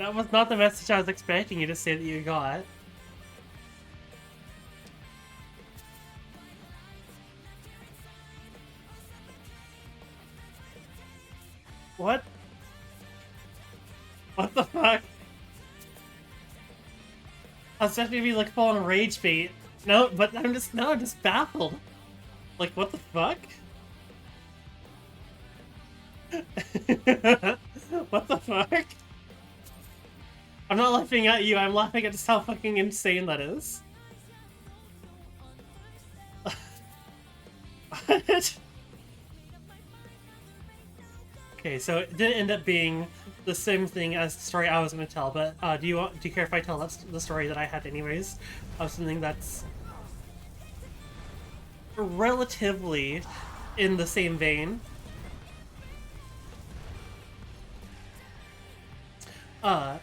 That was not the message I was expecting you to say that you got. What? What the fuck? I was expecting to be like full on rage bait. No, but I'm just baffled. Like, what the fuck? What the fuck? I'm not laughing at you, I'm laughing at just how fucking insane that is. What? Okay, so it didn't end up being the same thing as the story I was going to tell, but do you care if I tell the story that I had anyways of something that's relatively in the same vein?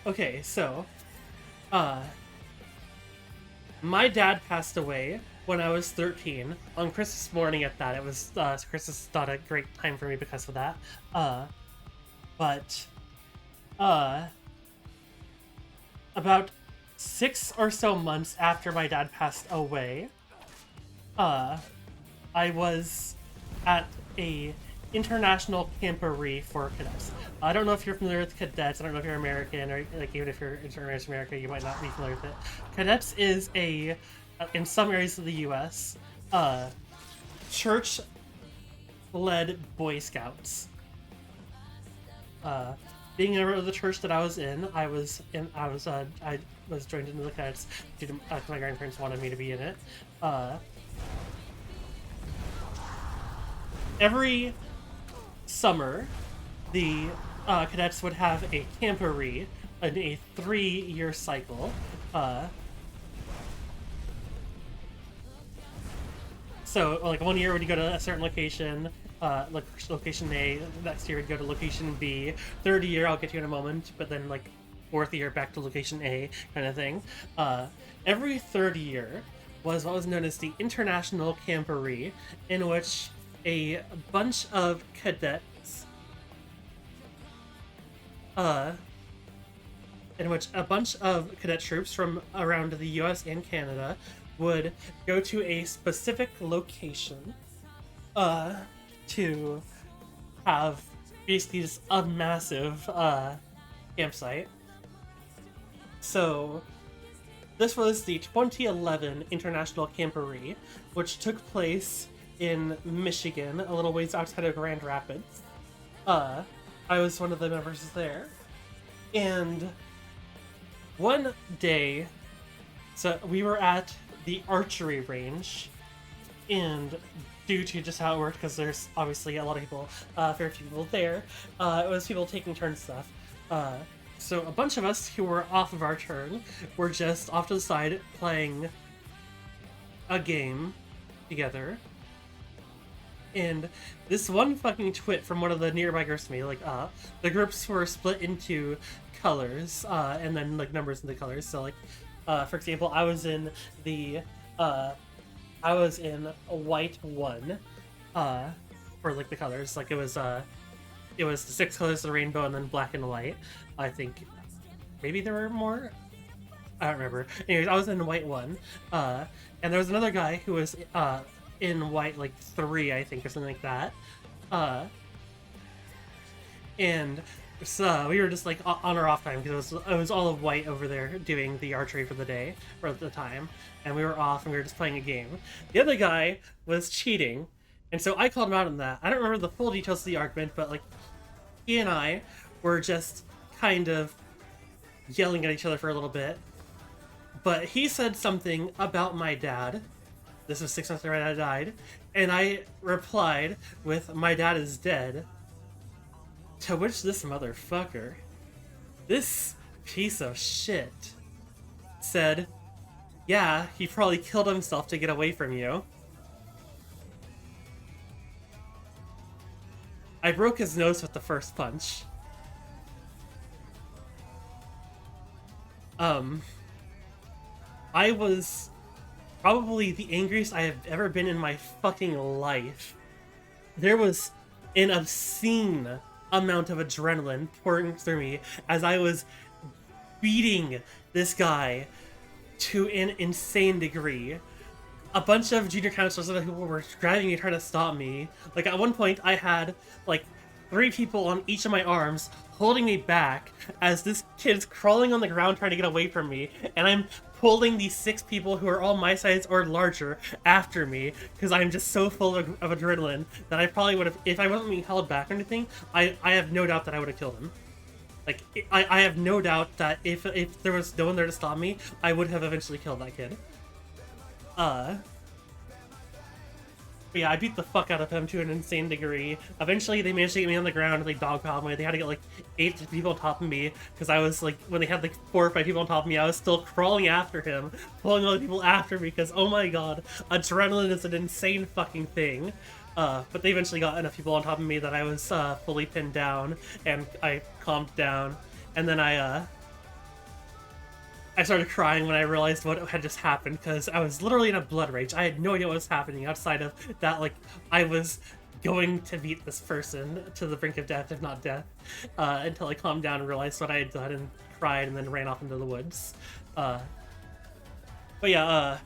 Okay, so uh my dad passed away when I was 13 on Christmas morning. At that, it was Christmas, not a great time for me because of that. But uh about 6 or so months after my dad passed away, uh I was at a international camporee for cadets. I don't know if you're familiar with cadets. I don't know if you're American, or like even if you're in America, you might not be familiar with it. Cadets is a in some areas of the U.S. Church-led Boy Scouts. Uh, Being a member of the church that I was in, I was joined into the cadets due to my grandparents wanted me to be in it. Every summer, the cadets would have a camporee in a 3-year cycle. So, like, one year would you go to a certain location, like location A. Next year would go to location B. Third year, I'll get to in a moment. But then, like, fourth year back to location A, kind of thing. Every third year was what was known as the International Camporee, in which a bunch of cadets, in which a bunch of cadet troops from around the U.S. and Canada would go to a specific location, to have basically just a massive campsite. So this was the 2011 International Camporee, which took place in Michigan, a little ways outside of Grand Rapids. I was one of the members there. And one day, so we were at the archery range, and due to just how it worked, because there's obviously a lot of people, fair few people there, it was people taking turns stuff. So a bunch of us who were off of our turn were just off to the side playing a game together. And this one fucking twit from one of the nearby groups to me, like, the groups were split into colors, and then, like, numbers in the colors. So, like, for example, I was in a white 1, for, like, the colors. Like, it was the 6 colors of the rainbow, and then black and white. I think maybe there were more? I don't remember. Anyways, I was in white 1, and there was another guy who was, in white, like, 3, I think, or something like that. And so we were just, like, on or off time, because it was all of white over there doing the archery for the day, or at the time, and we were off and we were just playing a game. The other guy was cheating, and so I called him out on that. I don't remember the full details of the argument, but, like, he and I were just kind of yelling at each other for a little bit. But he said something about my dad. This was 6 months after my dad died, and I replied with, "My dad is dead." To which this motherfucker, this piece of shit, said, "Yeah, he probably killed himself to get away from you." I broke his nose with the first punch. I was probably the angriest I have ever been in my fucking life. There was an obscene amount of adrenaline pouring through me as I was beating this guy to an insane degree. A bunch of junior counselors and other people were grabbing me, trying to stop me. Like, at one point, I had, like, 3 people on each of my arms holding me back as this kid's crawling on the ground trying to get away from me, and I'm pulling these 6 people who are all my size or larger after me because I'm just so full of adrenaline that I probably would have, if I wasn't being held back or anything, I have no doubt that I would have killed him. Like, I have no doubt that if there was no one there to stop me, I would have eventually killed that kid. But yeah, I beat the fuck out of him to an insane degree. Eventually, they managed to get me on the ground and they dogpiled me. They had to get like 8 people on top of me because I was like, when they had like 4 or 5 people on top of me, I was still crawling after him, pulling other people after me because, oh my god, adrenaline is an insane fucking thing. But they eventually got enough people on top of me that I was fully pinned down and I calmed down. And then I started crying when I realized what had just happened because I was literally in a blood rage. I had no idea what was happening outside of that, like, I was going to beat this person to the brink of death, if not death, until I calmed down and realized what I had done and cried and then ran off into the woods. But yeah,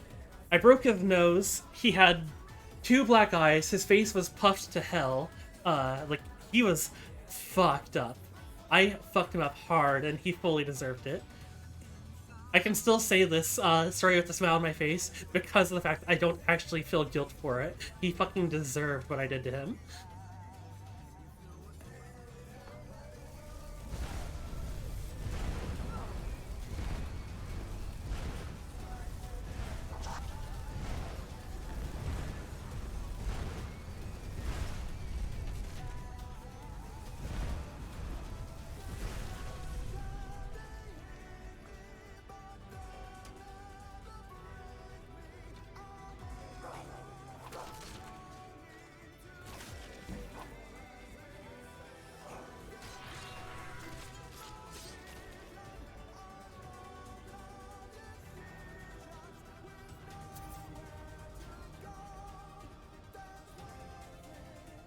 I broke his nose. He had 2 black eyes. His face was puffed to hell. Like, he was fucked up. I fucked him up hard and he fully deserved it. I can still say this story with a smile on my face because of the fact that I don't actually feel guilt for it. He fucking deserved what I did to him.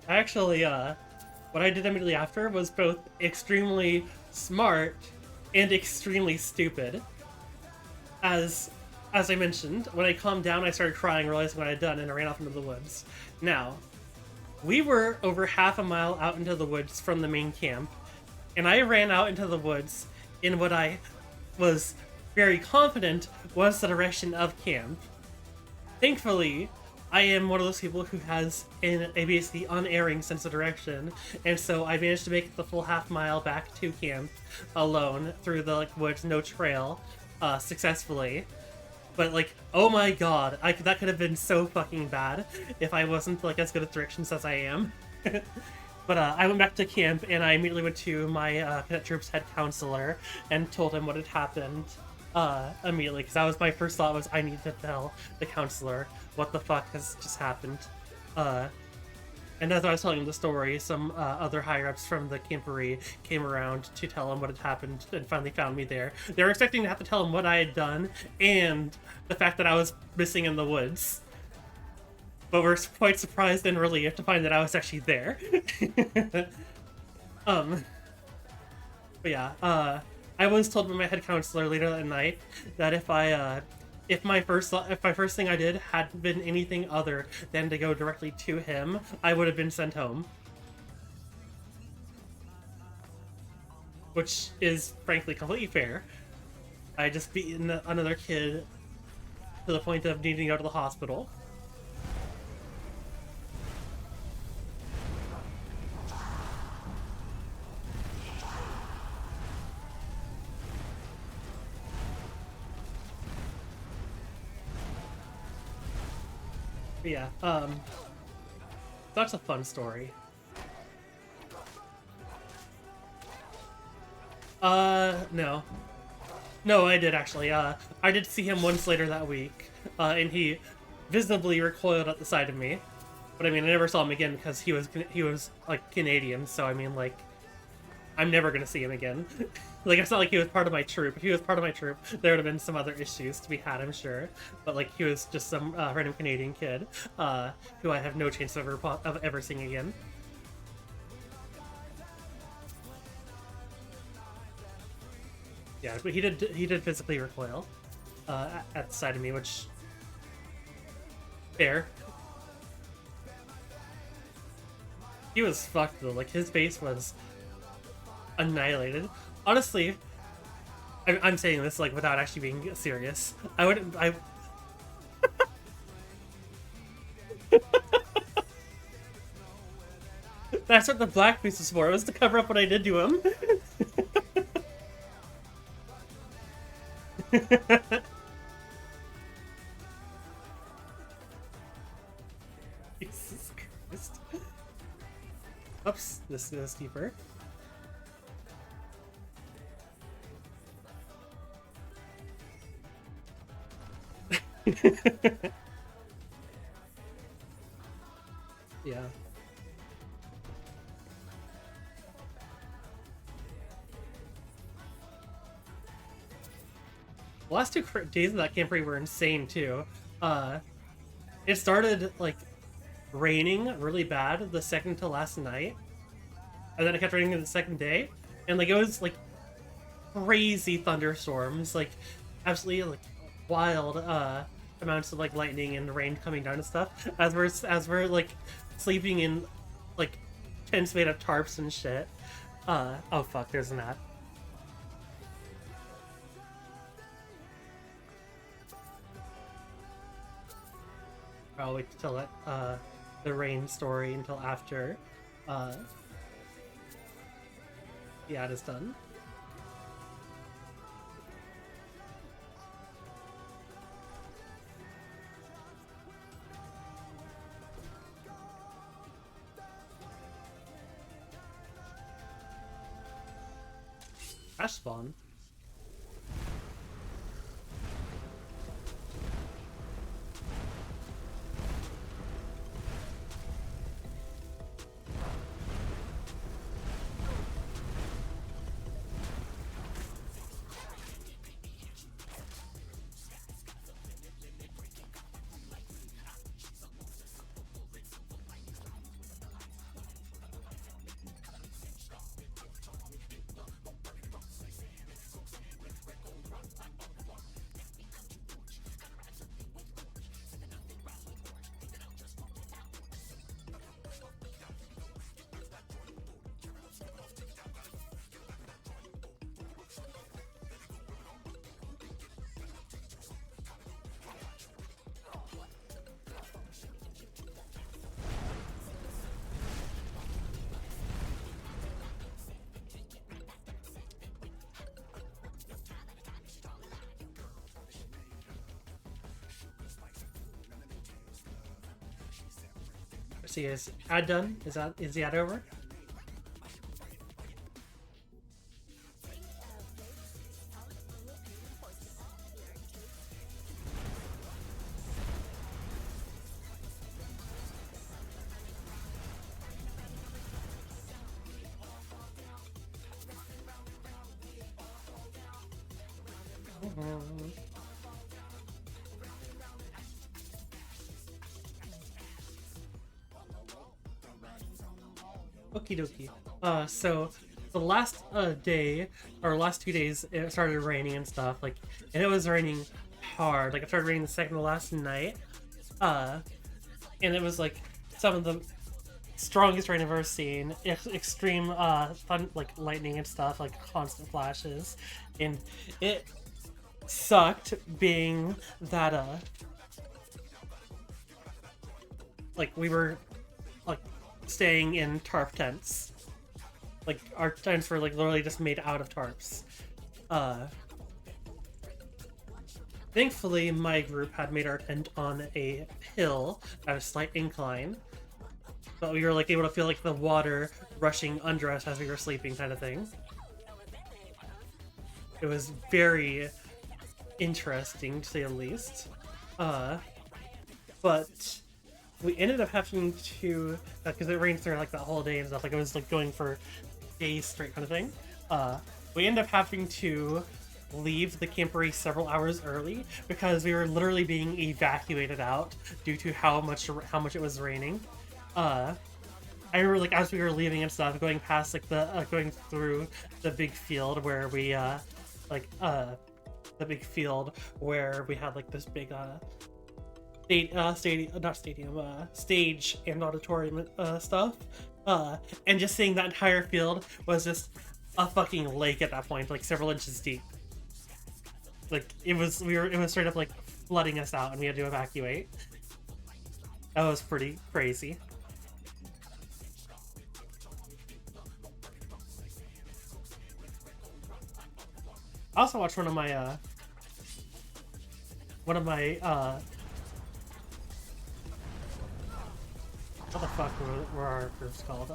Actually, what I did immediately after was both extremely smart and extremely stupid. As I mentioned, when I calmed down, I started crying, realizing what I had done, and I ran off into the woods. Now, we were over half a mile out into the woods from the main camp, and I ran out into the woods in what I was very confident was the direction of camp. Thankfully, I am one of those people who has a basically unerring sense of direction, and so I managed to make the full half mile back to camp alone through the like woods, no trail, successfully. But like, oh my god, that could have been so fucking bad if I wasn't like as good at directions as I am. But I went back to camp and I immediately went to my cadet troops head counselor and told him what had happened. Immediately, because that was my first thought was I need to tell the counselor what the fuck has just happened. And as I was telling him the story, some other higher-ups from the camporee came around to tell him what had happened and finally found me there. They were expecting to have to tell him what I had done and the fact that I was missing in the woods. But we're quite surprised and relieved to find that I was actually there. But yeah, I was told by my head counselor later that night that if my first thing I did had been anything other than to go directly to him, I would have been sent home. Which is frankly completely fair. I just beaten another kid to the point of needing to go to the hospital. But yeah, that's a fun story. No. No, I did actually. I did see him once later that week, and he visibly recoiled at the sight of me. But I mean, I never saw him again because he was like Canadian, so I mean, like, I'm never gonna see him again. Like, it's not like he was part of my troop. If he was part of my troop, there would have been some other issues to be had, I'm sure. But like, he was just some random Canadian kid who I have no chance of ever seeing again. Yeah, but he did physically recoil at the side of me, which fair. He was fucked though. Like his face was annihilated. Honestly, I'm saying this like without actually being serious. I wouldn't. I. That's what the blackface was for. It was to cover up what I did to him. Jesus Christ. Oops, this is deeper. Yeah. The last 2 days of that camp were insane too. It started like raining really bad the second to last night, and then it kept raining the second day, and like it was like crazy thunderstorms, like absolutely like wild amounts of like lightning and rain coming down and stuff as we're like sleeping in like tents made of tarps and shit. Oh fuck, there's an ad. I'll wait to tell it the rain story until after the ad is done. Crash spawn. See, is ad done? Is the ad over? Okie dokie. So the last day or last 2 days, it started raining and stuff. Like, and it was raining hard. Like, it started raining the second to last night. And it was like some of the strongest rain I've ever seen. Extreme like lightning and stuff, like constant flashes, and it sucked being that like we were like staying in tarp tents. Like our tents were like literally just made out of tarps. Thankfully my group had made our tent on a hill at a slight incline, but we were like able to feel like the water rushing under us as we were sleeping, kind of thing. It was very interesting, to say the least. But we ended up having to, because it rained through like that whole day and stuff, like it was like going for days straight, kind of thing. We ended up having to leave the camporee several hours early because we were literally being evacuated out due to how much it was raining. I remember like as we were leaving and stuff, going past like the going through the big field where we like the big field where we had like this big stage and auditorium stuff. And just seeing that entire field was just a fucking lake at that point, like several inches deep. Like it was straight up like flooding us out, and we had to evacuate. That was pretty crazy. I also watched one of my what the fuck were our groups called?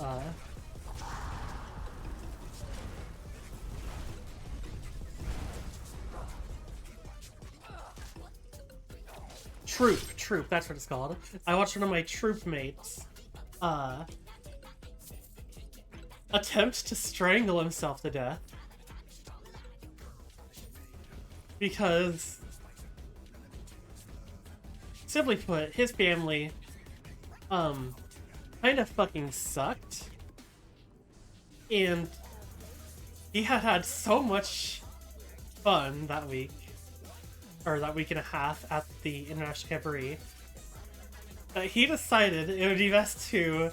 Troop, that's what it's called. I watched one of my troop mates attempt to strangle himself to death because, simply put, his family kind of fucking sucked, and he had so much fun that week, or that week and a half at the International Camporee, that he decided it would be best to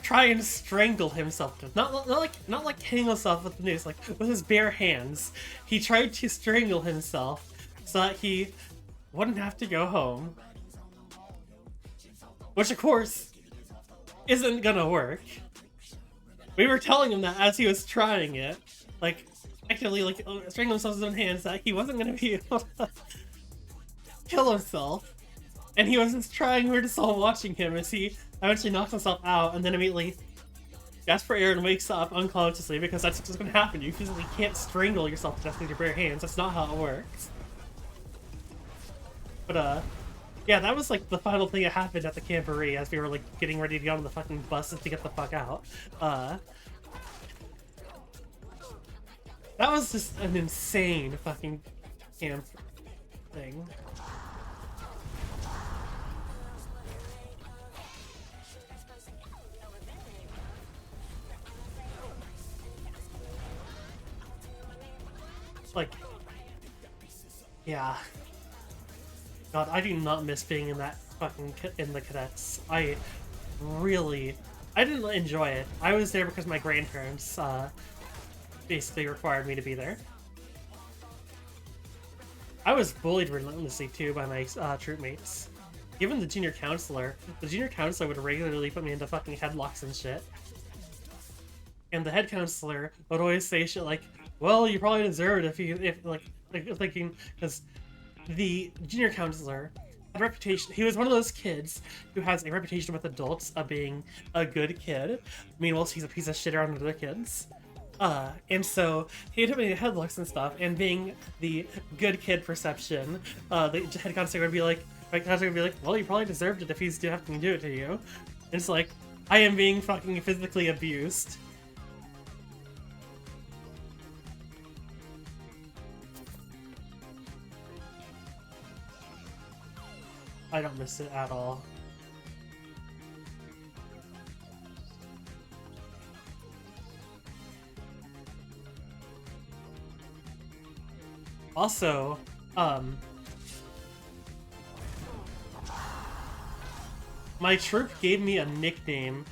try and strangle himself. Not like hang himself with the noose, like with his bare hands. He tried to strangle himself so that he wouldn't have to go home. Which, of course, isn't gonna work. We were telling him that as he was trying it, like, actively, like, strangling himself with his own hands, that he wasn't gonna be able to kill himself. And he was just trying, we were just all watching him as he eventually knocks himself out, and then immediately gasps for air and wakes up unconsciously, because that's what's gonna happen. You physically can't strangle yourself to death with your bare hands. That's not how it works. But, yeah, that was, like, the final thing that happened at the Camporee as we were, like, getting ready to get on the fucking buses to get the fuck out. That was just an insane fucking camp thing. Like, yeah. God, I do not miss being in that fucking in the cadets. I didn't enjoy it. I was there because my grandparents basically required me to be there. I was bullied relentlessly too by my troop mates. Even the junior counselor would regularly put me into fucking headlocks and shit. And the head counselor would always say shit like, "Well, you probably deserve it if thinking," because the junior counselor had a reputation. He was one of those kids who has a reputation with adults of being a good kid. Meanwhile, he's a piece of shit around other kids. And so he had many headlocks and stuff, and being the good kid perception, the head counselor would be like, "Well, you probably deserved it if he's having to do it to you." And it's like, I am being fucking physically abused. I don't miss it at all. Also, my troop gave me a nickname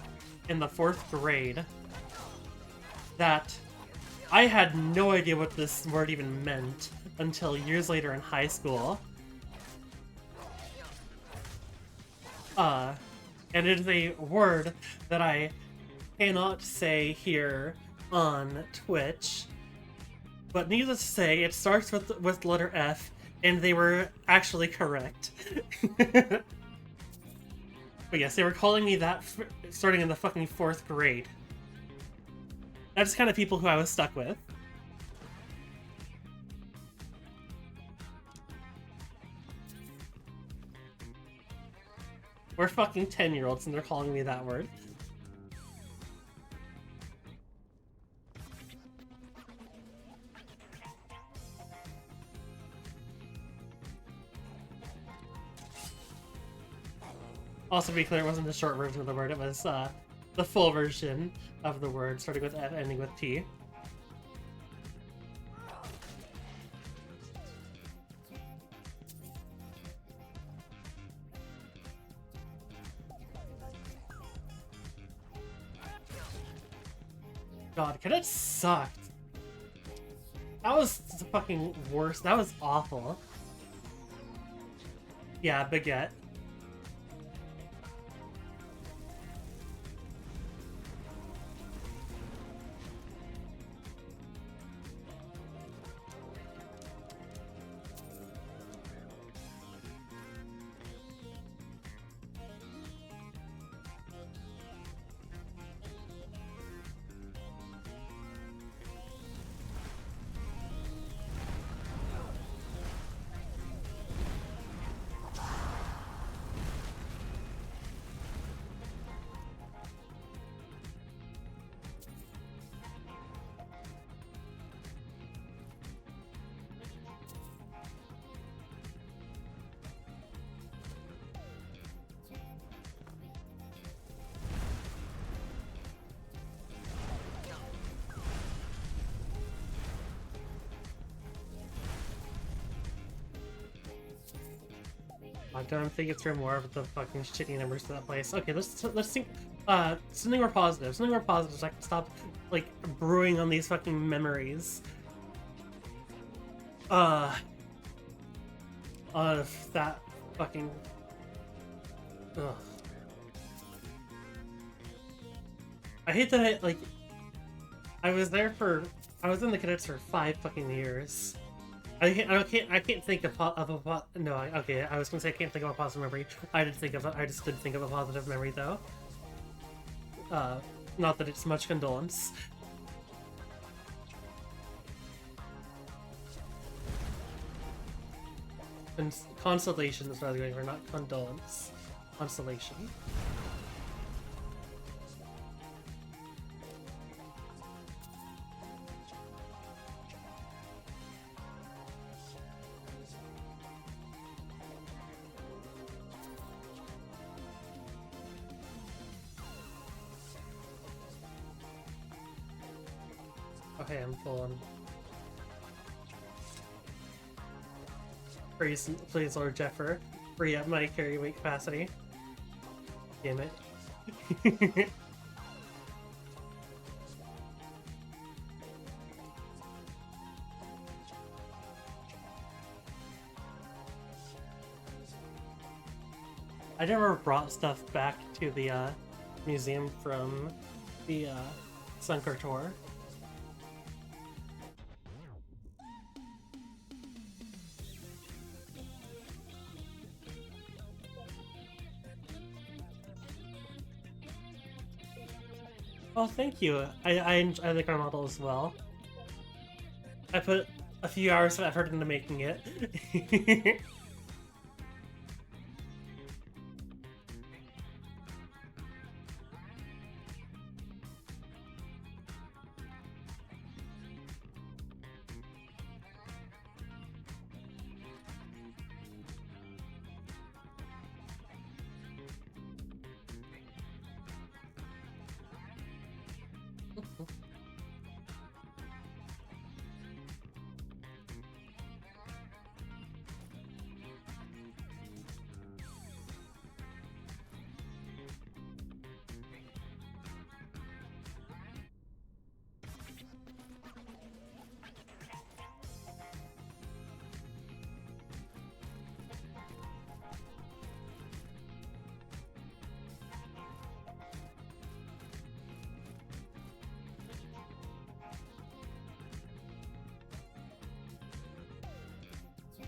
in the 4th grade that I had no idea what this word even meant until years later in high school. And it is a word that I cannot say here on Twitch, but needless to say, it starts with letter F, and they were actually correct. But yes, they were calling me that starting in the fucking 4th grade. That's the kind of people who I was stuck with. We're fucking 10-year-olds and they're calling me that word. Also, to be clear, it wasn't the short version of the word, it was the full version of the word, starting with F, ending with T. God, Cadet sucked. That was the fucking worst. That was awful. Yeah, Baguette. I don't think it's for more of the fucking shitty numbers to that place. Okay, let's think. Something more positive. Something more positive so I can stop like brewing on these fucking memories. Of that fucking. Ugh. I hate that I was in the cadets for 5 fucking years. I can't think of a no. Okay, I was gonna say I can't think of a positive memory. I just did think of a positive memory though. Not that it's much condolence. And consolation is what I was going for, not condolence. Consolation. Okay, I'm full on. Please, Lord Jeffer, free up my carry weight capacity. Damn it. I never brought stuff back to the museum from the Sunkar tour. Oh, thank you. I like our model as well. I put a few hours of effort into making it.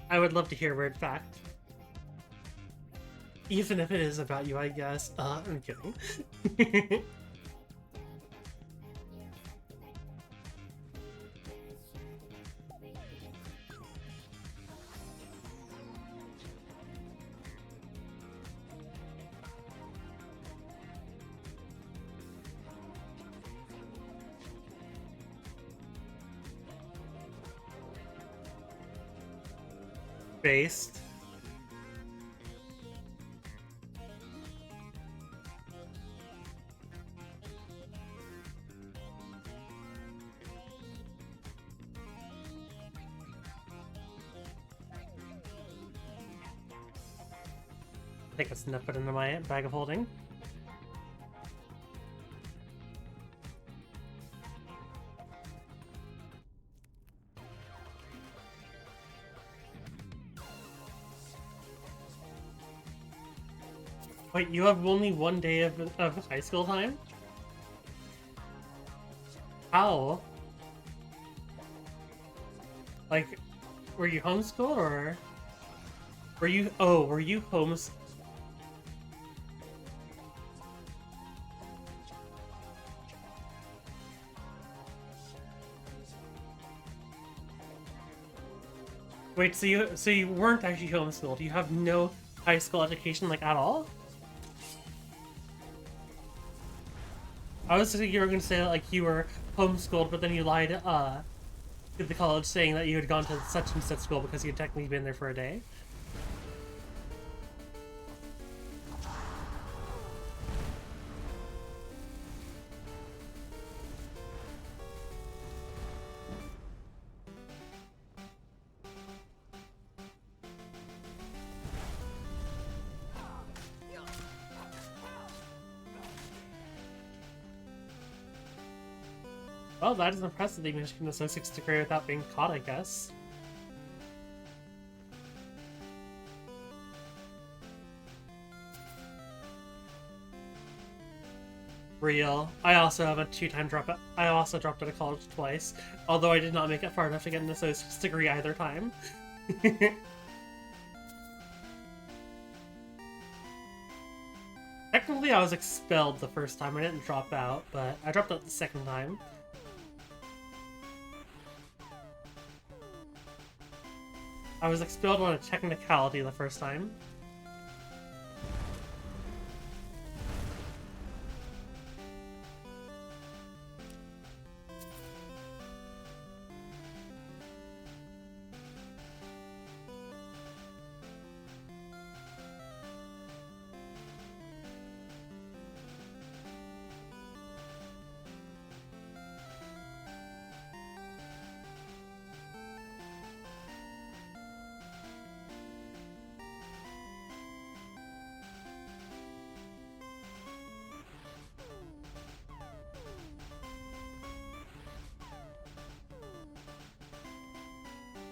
I would love to hear a weird fact. Even if it is about you, I guess. I'm kidding. Based. I think that's enough put into my bag of holding. Wait, you have only one day of high school time? How? Like, were you homeschooled or were you? Oh, were you homes? Wait, so you weren't actually homeschooled? You have no high school education, like, at all? I was thinking you were going to say that, like, you were homeschooled, but then you lied to the college saying that you had gone to such and such school because you had technically been there for a day. Well, that is impressive that you managed to get an associate's degree without being caught, I guess. Real. I also have a two-time dropout. I also dropped out of college twice, although I did not make it far enough to get an associate's degree either time. Technically, I was expelled the first time. I didn't drop out, but I dropped out the second time. I was expelled on a technicality the first time.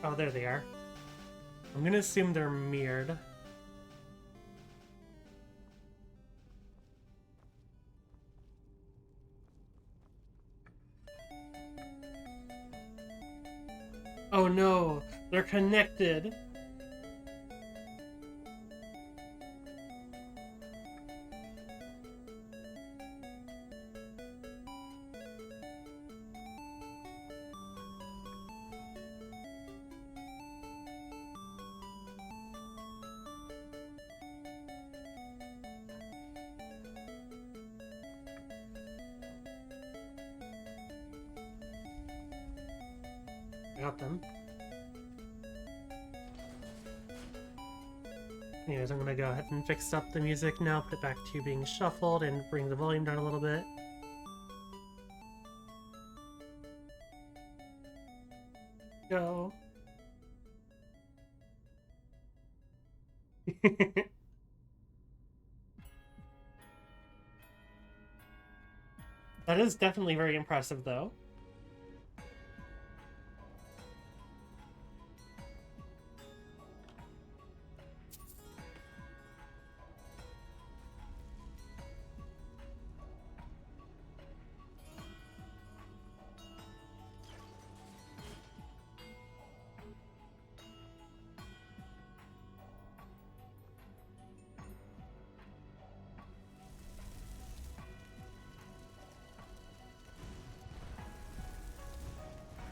Oh, there they are. I'm gonna assume they're mirrored. Oh no, they're connected. I got them. Anyways, I'm gonna go ahead and fix up the music now, put it back to being shuffled, and bring the volume down a little bit. Go. That is definitely very impressive, though.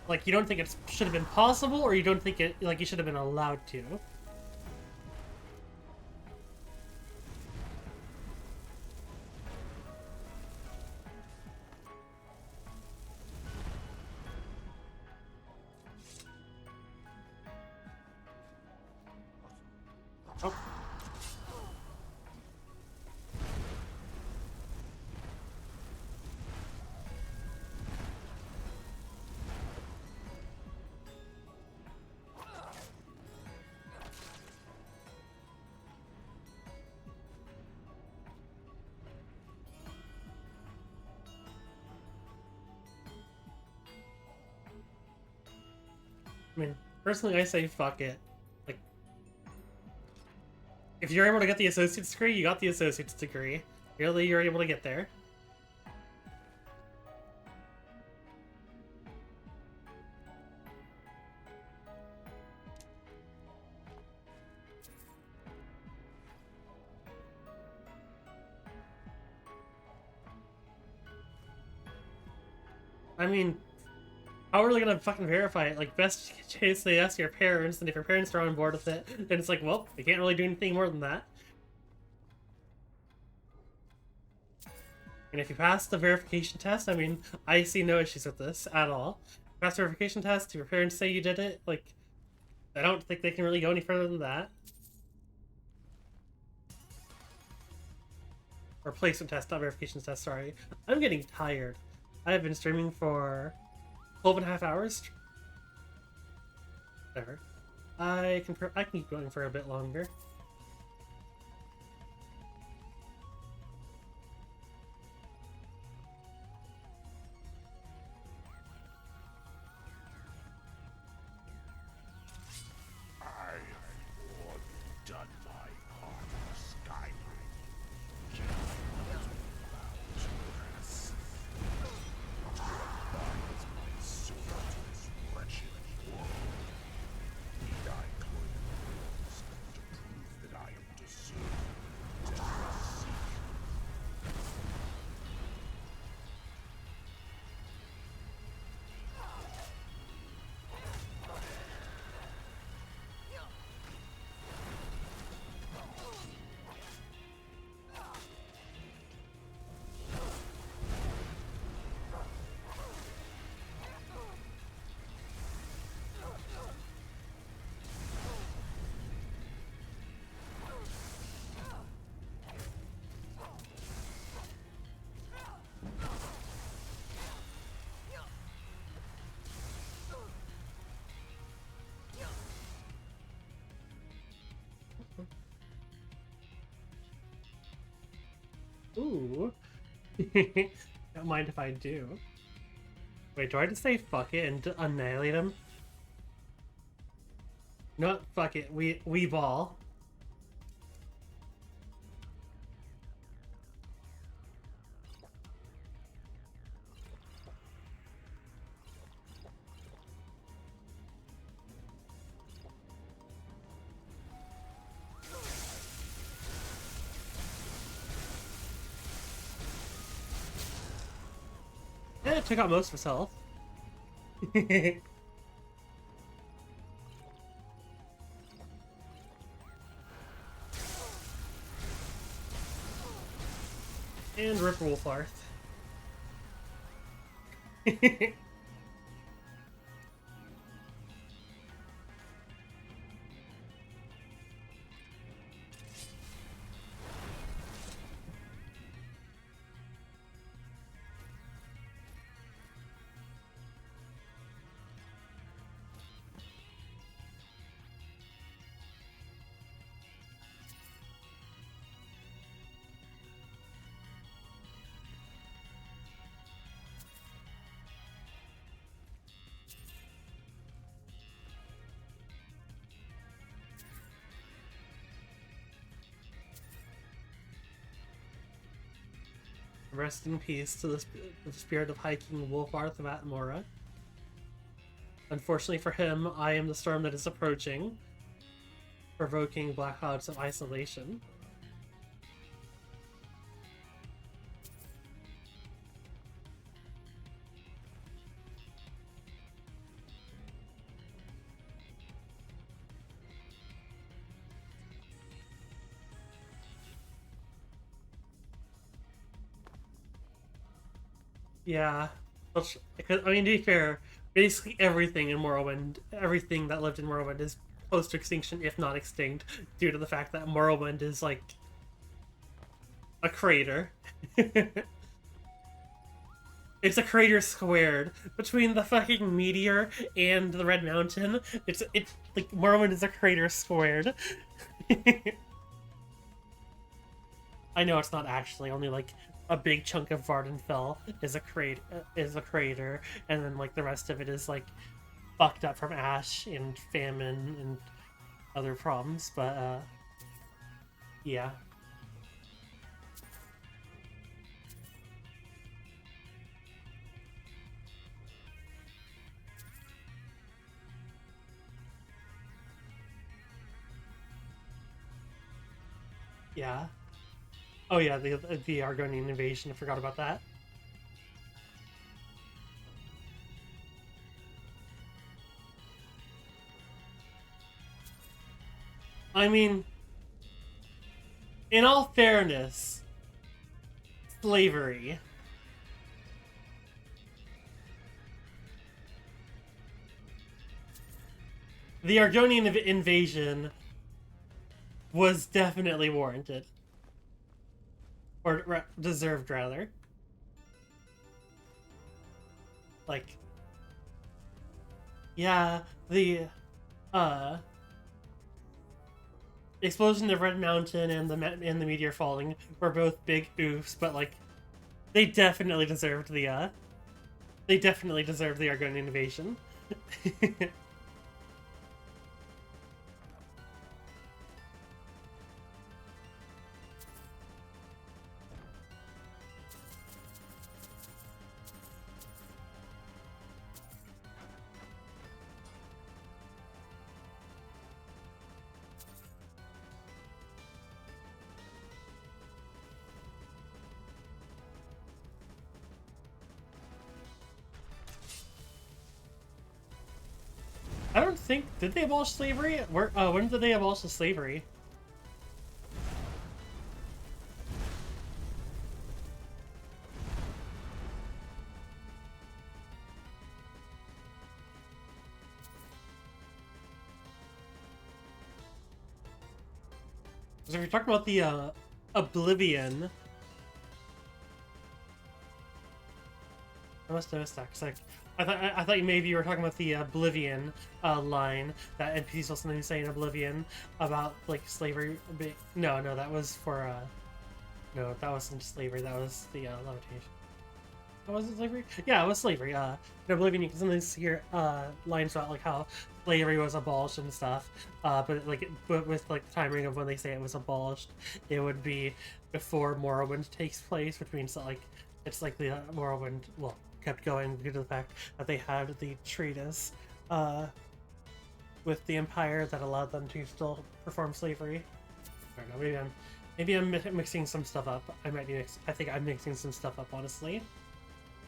Like, you don't think it should have been possible, or you don't think it, like, you should have been allowed to? Oh. I mean, personally, I say fuck it. Like, if you're able to get the associate's degree, you got the associate's degree. Really, you're able to get there. I mean, how are they gonna fucking verify it? Like, best case they ask your parents, and if your parents are on board with it, then it's like, well, they can't really do anything more than that. And if you pass the verification test, I mean, I see no issues with this at all. Pass the verification test, if your parents say you did it, like, I don't think they can really go any further than that. Or placement test, not verification test, sorry. I'm getting tired. I have been streaming for 12 and a half hours. Whatever. I can keep going for a bit longer. Ooh. Don't mind if I do. Wait, do I just say fuck it and annihilate him? No, fuck it. We ball. Yeah, it took out most of his health. And rip Wolfarth. Rest in peace to the spirit of High King Wolfarth of Atmora. Unfortunately for him, I am the storm that is approaching, provoking Black Clouds of Isolation. Yeah, because I mean, to be fair, basically everything in Morrowind, everything that lived in Morrowind is close to extinction, if not extinct, due to the fact that Morrowind is like a crater. It's a crater squared between the fucking meteor and the Red Mountain. It's like Morrowind is a crater squared. I know it's not actually, only like a big chunk of Vardenfell is a crater, and then like the rest of it is like fucked up from ash and famine and other problems. But Yeah. Yeah. Oh yeah, the Argonian invasion. I forgot about that. I mean, in all fairness, slavery. The Argonian invasion was definitely warranted, or deserved rather. Like, yeah, the uh explosion of Red Mountain and the meteor falling were both big oofs, but like they definitely deserved the Argonian invasion. I don't think did they abolish slavery? When did they abolish the slavery? So if you're talking about the Oblivion, I must have missed that. Cause like, I thought maybe you were talking about the Oblivion line that NPCs will sometimes say in Oblivion about like slavery. No, no, that was for no, that wasn't slavery. That was the levitation. Oh, was it slavery? Yeah, it was slavery. In Oblivion, you can sometimes hear lines about like how slavery was abolished and stuff. But with like the timing of when they say it was abolished, it would be before Morrowind takes place, which means that like it's like the Morrowind kept going due to the fact that they had the treatise with the Empire that allowed them to still perform slavery. I don't know. Maybe I'm mixing some stuff up. I think I'm mixing some stuff up, honestly.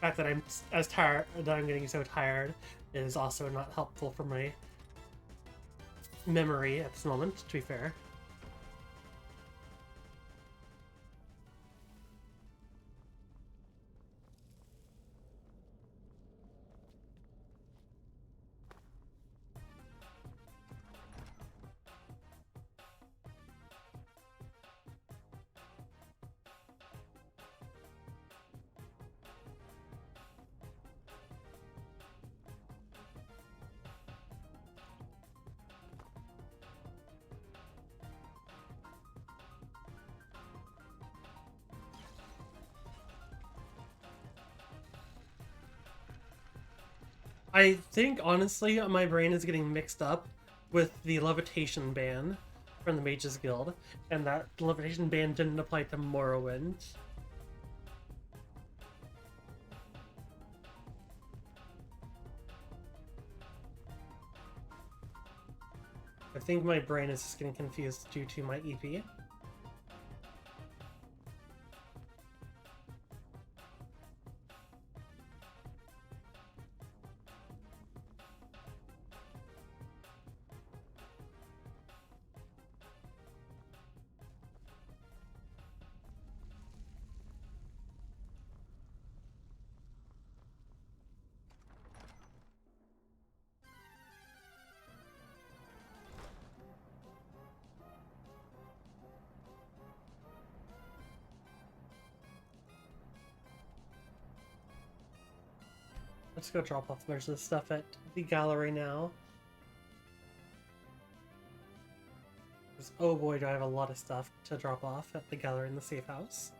The fact that I'm getting so tired is also not helpful for my memory at this moment, to be fair. I think, honestly, my brain is getting mixed up with the levitation ban from the Mages Guild, and that levitation ban didn't apply to Morrowind. I think my brain is just getting confused due to my EP. Let's go drop off a bunch of this stuff at the gallery now. Oh boy, do I have a lot of stuff to drop off at the gallery in the safe house.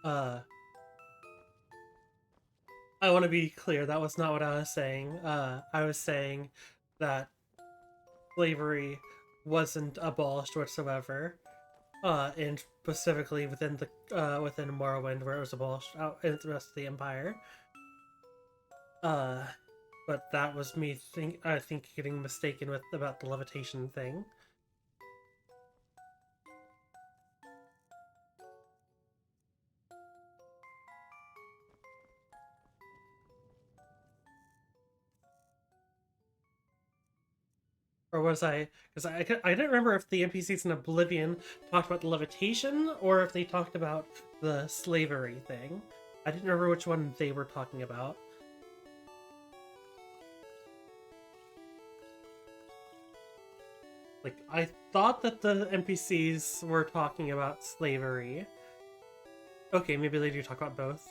Uh, I want to be clear, that was not what I was saying. I was saying that slavery wasn't abolished whatsoever, and specifically within within Morrowind, where it was abolished out in the rest of the Empire. Uh, but that was me I think getting mistaken with about the levitation thing. Or was I? Because I didn't remember if the NPCs in Oblivion talked about the levitation or if they talked about the slavery thing. I didn't remember which one they were talking about. Like, I thought that the NPCs were talking about slavery. Okay, maybe they do talk about both.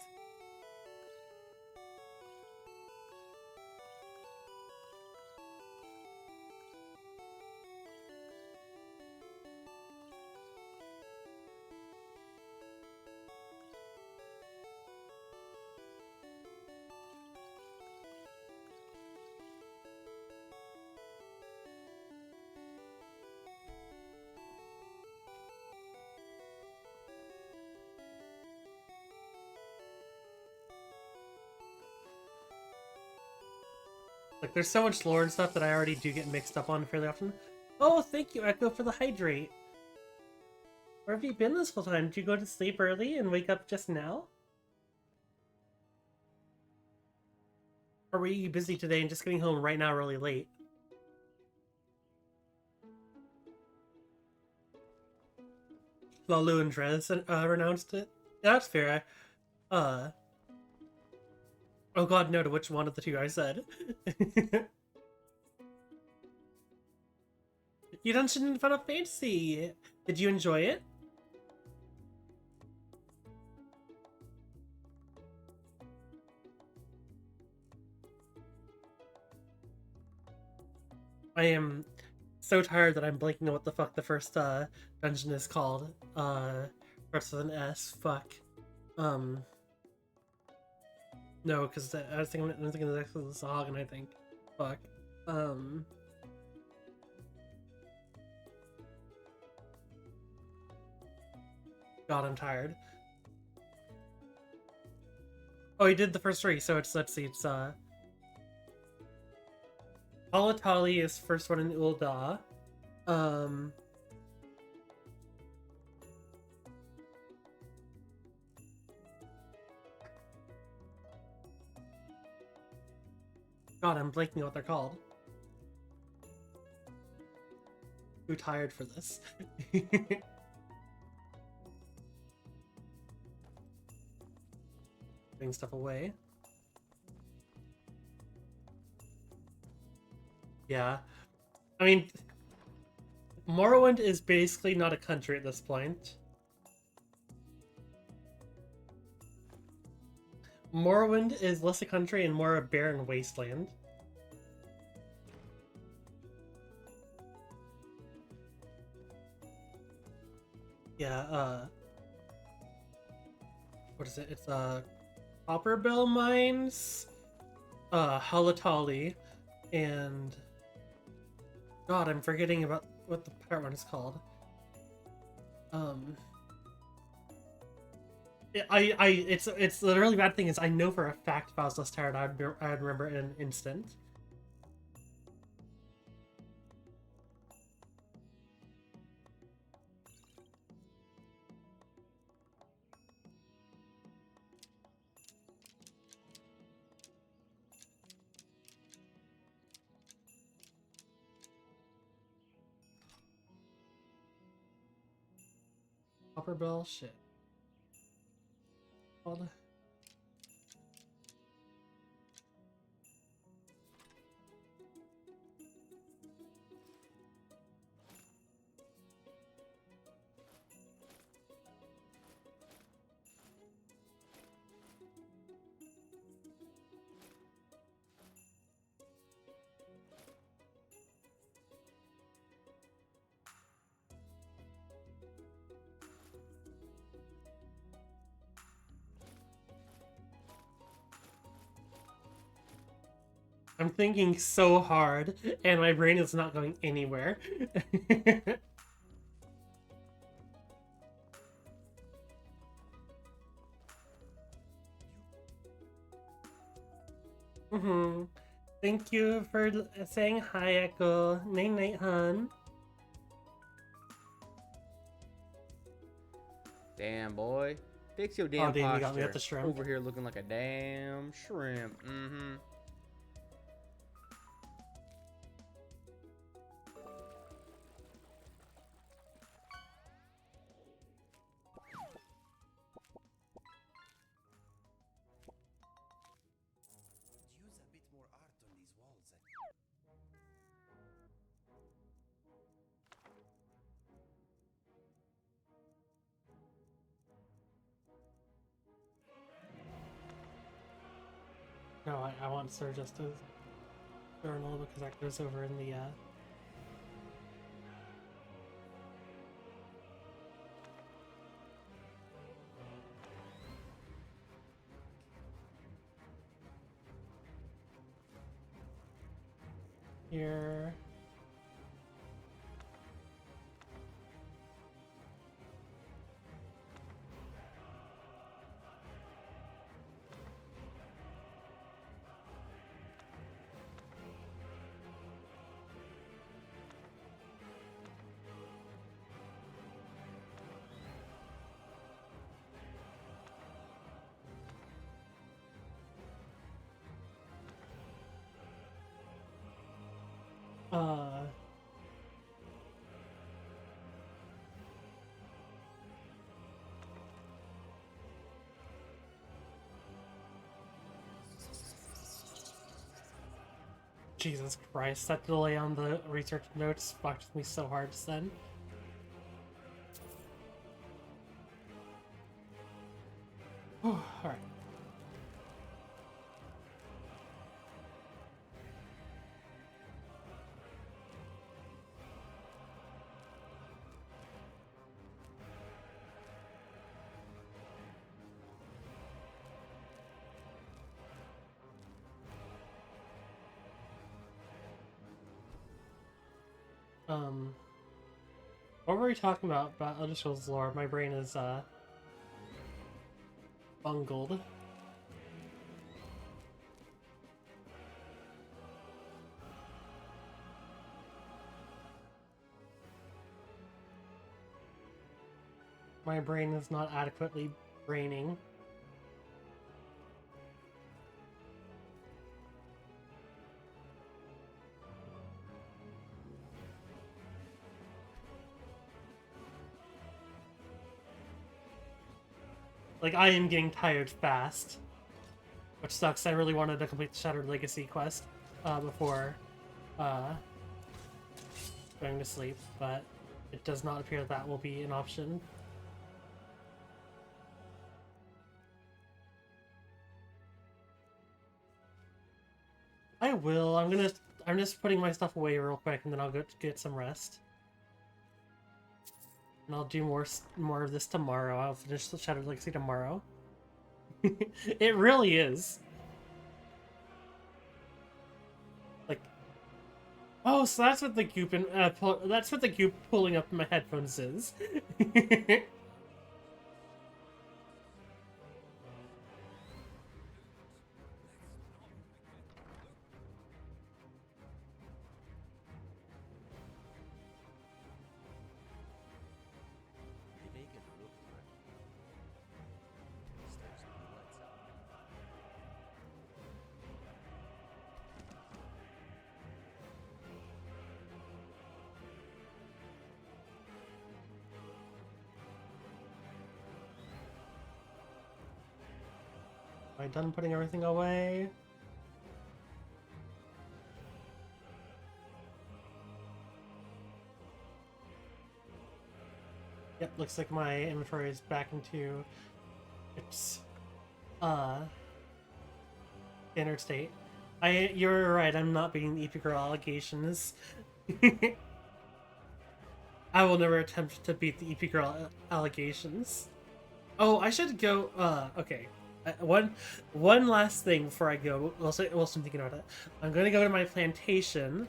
Like, there's so much lore and stuff that I already do get mixed up on fairly often. Oh, thank you, Echo, for the hydrate. Where have you been this whole time? Did you go to sleep early and wake up just now? Or were you busy today and just getting home right now really late? Lalu and Drez renounced it? Yeah, that's fair. Oh god, no, to which one of the two I said. You done in Final Fantasy! Did you enjoy it? I am so tired that I'm blanking on what the fuck the first dungeon is called. Starts with an S. Fuck. No, because I was thinking the next was the Sahagin, I think. Fuck. God, I'm tired. Oh, he did the first three, so it's, let's see, it's, Halatali is first one in Ul'dah. God, I'm blanking on what they're called. Too tired for this. Putting stuff away. Yeah. I mean, Morrowind is basically not a country at this point. Morrowind is less a country and more a barren wasteland. Yeah, what is it? It's, Copperbell Mines, Halatali, and... God, I'm forgetting about what the pirate one is called. It's the really bad thing is I know for a fact if I was less tired, I'd remember in an instant. Copperbell, shit. Called. I'm thinking so hard, and my brain is not going anywhere. Mm-hmm. Thank you for saying hi, Echo. Night night, hun. Damn, boy. Fix your Oh, damn damn, you got me posture. at the shrimp. Over here looking like a damn shrimp. Mm-hmm. Use a bit more art on these walls. No, I want Sir Justice Journal because that goes over in the, here. Uh, Jesus Christ, that delay on the research notes fucked me so hard just then. Alright. What were we talking about Elder Scrolls lore? My brain is, bungled. My brain is not adequately braining. Like, I am getting tired fast. Which sucks, I really wanted to complete the Shattered Legacy quest, before, going to sleep, but it does not appear that will be an option. I will, I'm just putting my stuff away real quick, and then I'll go get some rest. And I'll do more of this tomorrow. I'll finish the Shattered Legacy tomorrow. It really is. Like, oh, so that's what the goop that's what the goop pulling up my headphones is. The vacant roof stirs the blood cell. Am I done putting everything away? Yep, looks like my inventory is back into its standard state. You're right, I'm not beating the Epic Girl allegations. I will never attempt to beat the Epic Girl allegations. Oh, I should go okay. One last thing before I go. Also, whilst I'm thinking about it, I'm gonna go to my plantation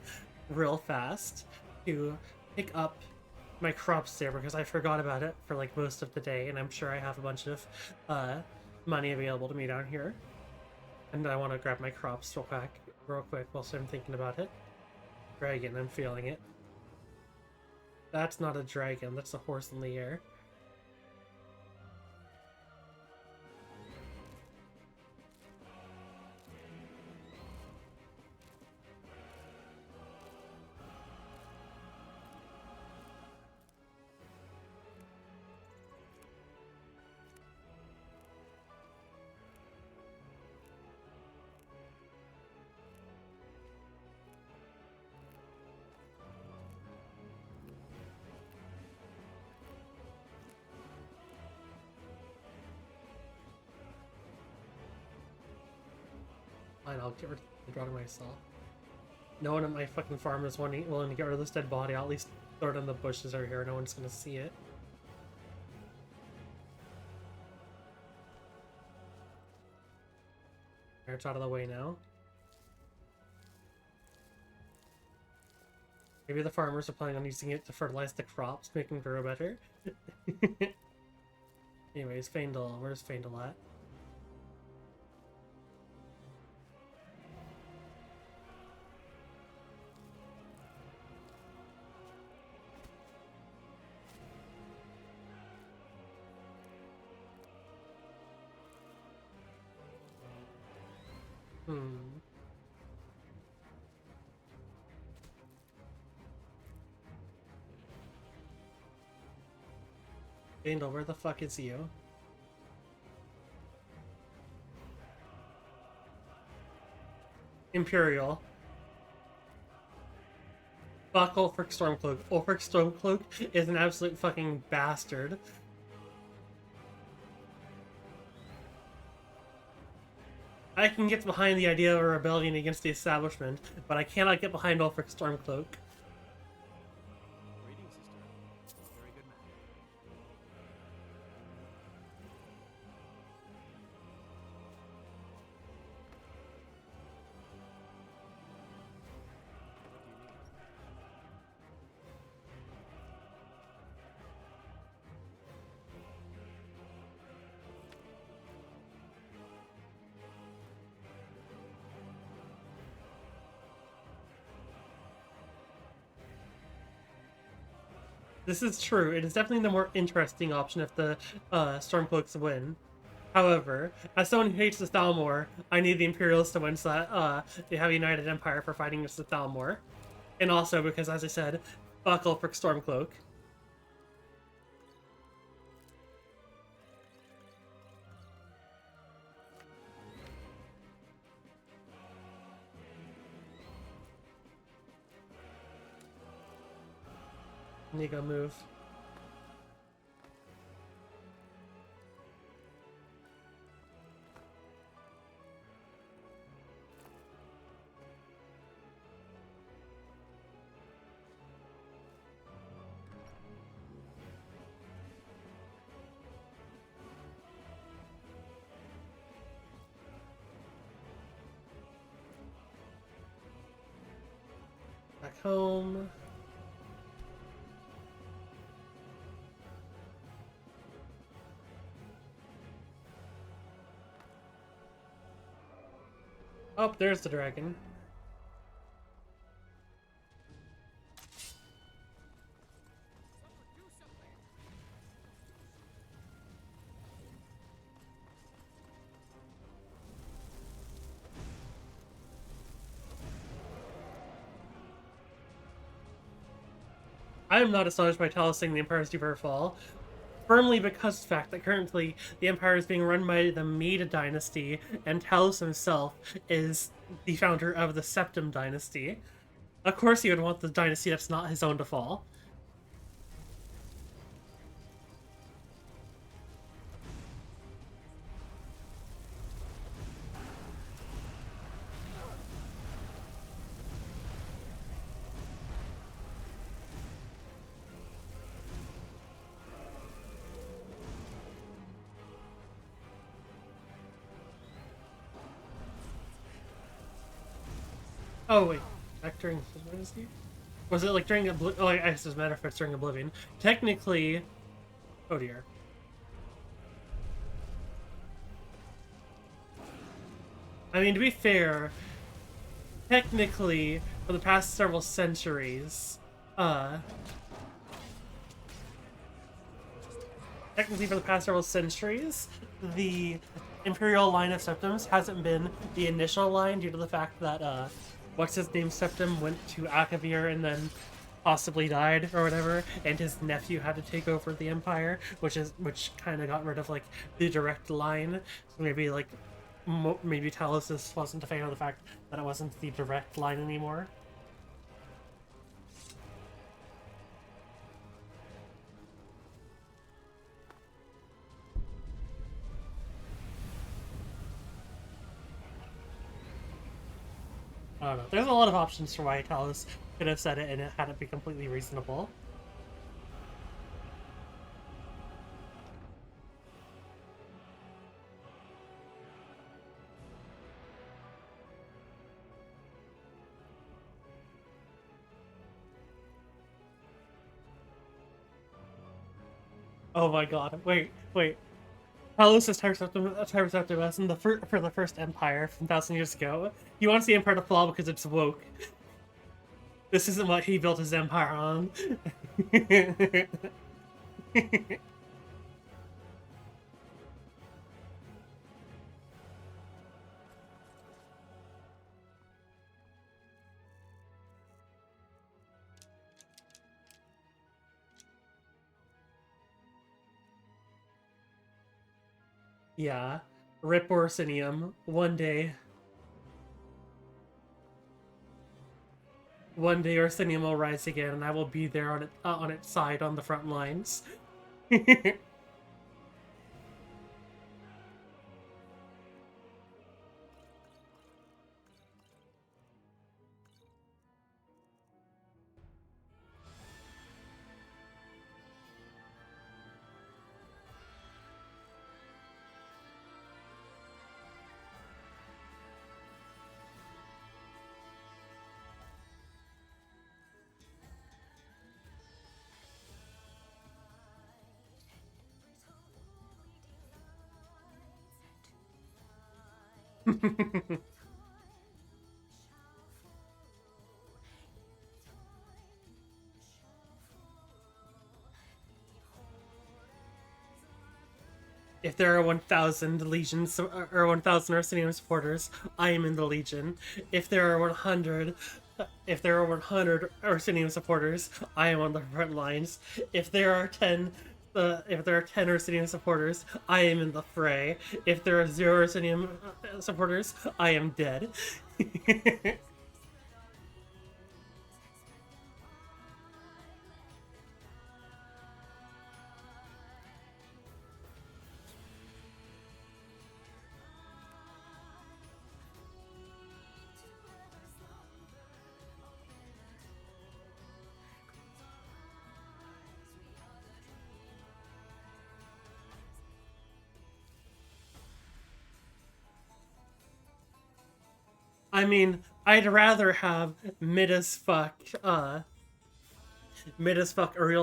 real fast to pick up my crops there because I forgot about it for like most of the day, and I'm sure I have a bunch of uh, money available to me down here, and I want to grab my crops real quick whilst I'm thinking about it. Dragon, I'm feeling it. That's not a dragon. That's a horse in the air. Fine, I'll get rid of the dragon myself. No one at my fucking farm is willing to get rid of this dead body. I'll at least throw it in the bushes over here. No one's gonna see it. It's out of the way now. Maybe the farmers are planning on using it to fertilize the crops, make them grow better. Anyways, Faendal. Where's Faendal at? Hmm. Faendal, where the fuck is you? Imperial. Fuck Ulfric Stormcloak. Ulfric Stormcloak is an absolute fucking bastard. I can get behind the idea of a rebellion against the establishment, but I cannot get behind Ulfric Stormcloak. Greetings, sister. Very good man. What do you need? This is true. It is definitely the more interesting option if the Stormcloaks win. However, as someone who hates the Thalmor, I need the Imperials to win so that they have a united empire for fighting against the Thalmor. And also because, as I said, fuck Ulfric Stormcloak. Nigo, move. Back home. Oh, there's the dragon. I am not astonished by Talos saying the Empire is due for a fall, firmly because of the fact that currently the Empire is being run by the Mede dynasty, and Talos himself is the founder of the Septim dynasty. Of course he would want the dynasty that's not his own to fall. Oh wait, back during what is he? Was it like during Oh, I guess it doesn't matter if it's during Oblivion. Technically, oh dear. I mean, to be fair, technically, for the past several centuries, uh, technically for the past several centuries, the Imperial line of Septims hasn't been the initial line due to the fact that, what's his name Septim went to Akavir and then possibly died or whatever, and his nephew had to take over the Empire, which kind of got rid of, like, the direct line. So maybe, like, maybe Talos just wasn't a fan of the fact that it wasn't the direct line anymore. I don't know. There's a lot of options for why Talos could have said it and it had it be completely reasonable. Oh my god. Wait. Talos is Tyre Septimus in for the first Empire from 1,000 years ago. He wants the Empire to fall because it's woke. This isn't what he built his empire on. Yeah. Rip Orsinium. One day Orsinium will rise again, and I will be there on its side on the front lines. If there are 1,000 legions or 1,000 Orsinium supporters, I am in the Legion. If there are 100 Orsinium supporters, I am on the front lines. If there are 10 Orsinium supporters, I am in the fray. If there are 0 Orsinium supporters, I am dead. I mean, I'd rather have mid as fuck Uriel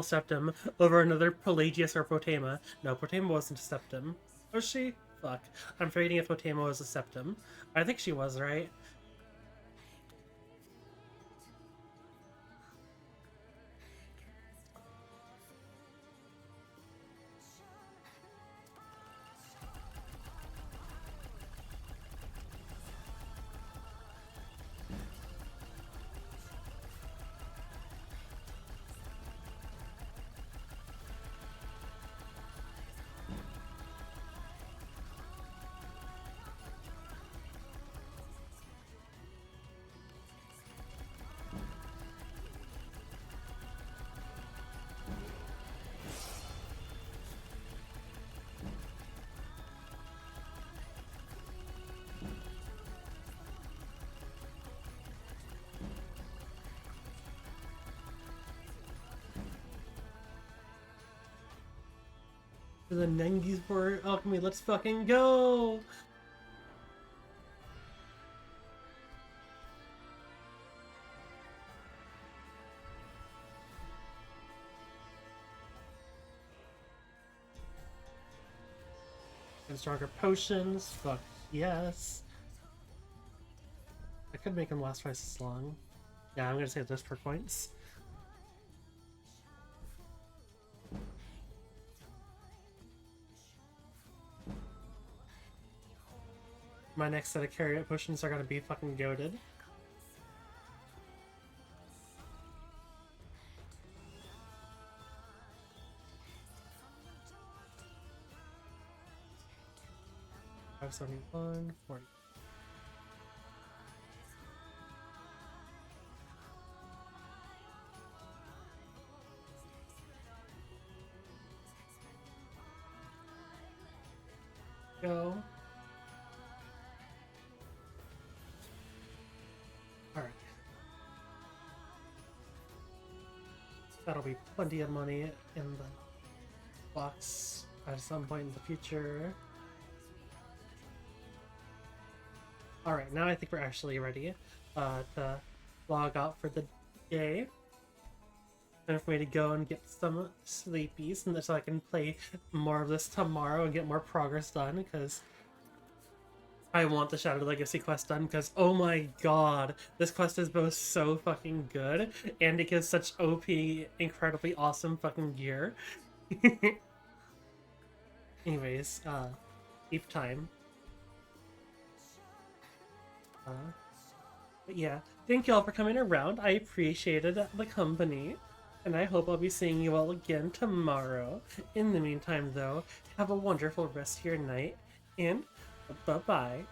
Septim over another Pelagius or Potema. No, Potema wasn't a Septim. Was she? Fuck. I'm forgetting if Potema was a Septim. I think she was, right? For the 90s for alchemy, let's fucking go! And stronger potions. Fuck yes. I could make them last twice as long. Yeah, I'm gonna save those for points. My next set of carrot potions are gonna be fucking goated. Five 71, 40. Go. Alright. That'll be plenty of money in the box at some point in the future. Alright, now I think we're actually ready to log out for the day. Time for me to go and get some sleepies and so I can play more of this tomorrow and get more progress done, because I want the Shadow Legacy quest done, because oh my god, this quest is both so fucking good and it gives such OP, incredibly awesome fucking gear. Anyways, keep time. But yeah, thank you all for coming around. I appreciated the company, and I hope I'll be seeing you all again tomorrow. In the meantime, though, have a wonderful rest of your night, and bye-bye.